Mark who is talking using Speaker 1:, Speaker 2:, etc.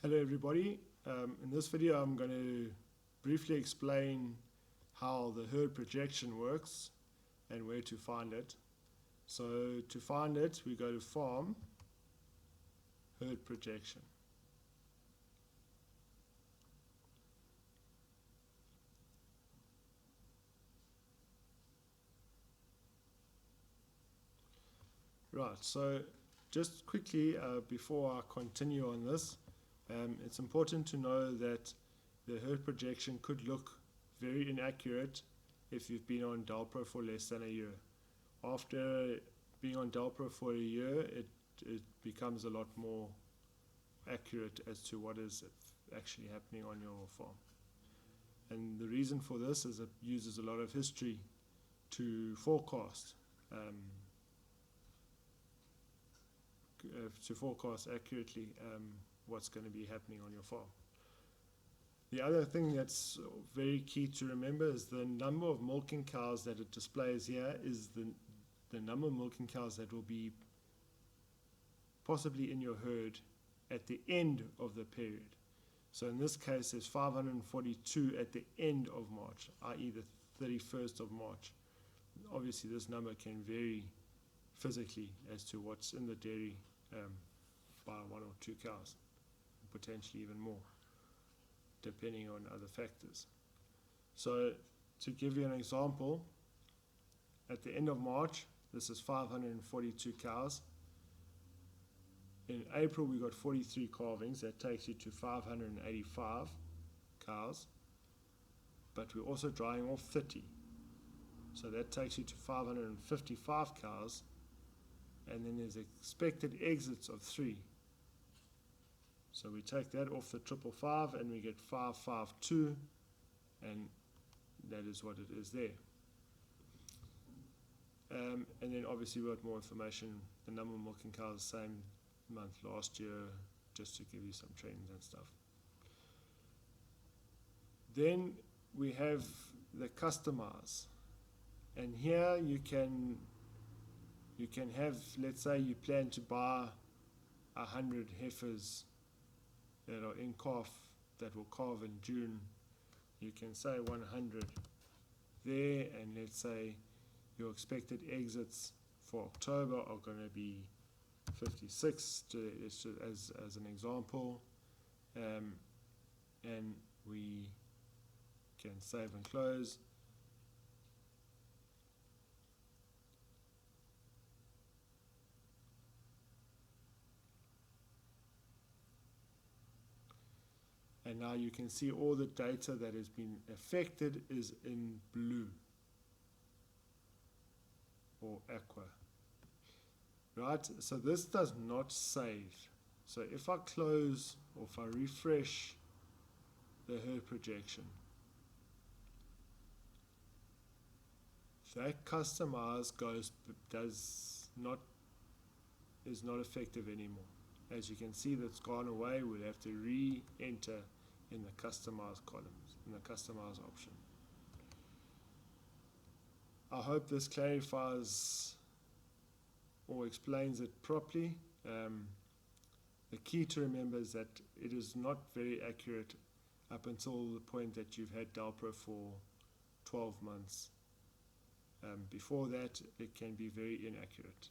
Speaker 1: Hello everybody, in this video I'm going to briefly explain how the herd projection works and where to find it. So to find it we go to Farm, Herd Projection. Right, so just quickly before I continue on this, it's important to know that the herd projection could look very inaccurate if you've been on DelPro for less than a year. After being on DelPro for a year, it becomes a lot more accurate as to what is actually happening on your farm. And the reason for this is it uses a lot of history to forecast accurately what's going to be happening on your farm. The other thing that's very key to remember is the number of milking cows that it displays here is the number of milking cows that will be possibly in your herd at the end of the period. So in this case there's 542 at the end of March, i.e. the 31st of March. Obviously this number can vary physically as to what's in the dairy by one or two cows, potentially even more, depending on other factors. So to give you an example, at the end of March, this is 542 cows. In April we got 43 calvings, that takes you to 585 cows, but we're also drying off 30. So that takes you to 555 cows, and then there's expected exits of 3. So we take that off the 555 and we get 552, and that is what it is there. And then obviously we got more information, the number of milking cows same month last year, just to give you some trends and stuff. Then we have the customize, and here you can have, let's say you plan to buy 100 heifers that are in calf that will calve in June. You can say 100 there, and let's say your expected exits for October are going to be 56 as an example, and we can save and close. And now you can see all the data that has been affected is in blue or aqua. Right, so this does not save. So if I close or if I refresh the herd projection, that customize is not effective anymore. As you can see, that's gone away. We'll have to re-enter in the customize columns, in the customize option. I hope this clarifies or explains it properly. The key to remember is that it is not very accurate up until the point that you've had DelPro for 12 months. Before that, it can be very inaccurate.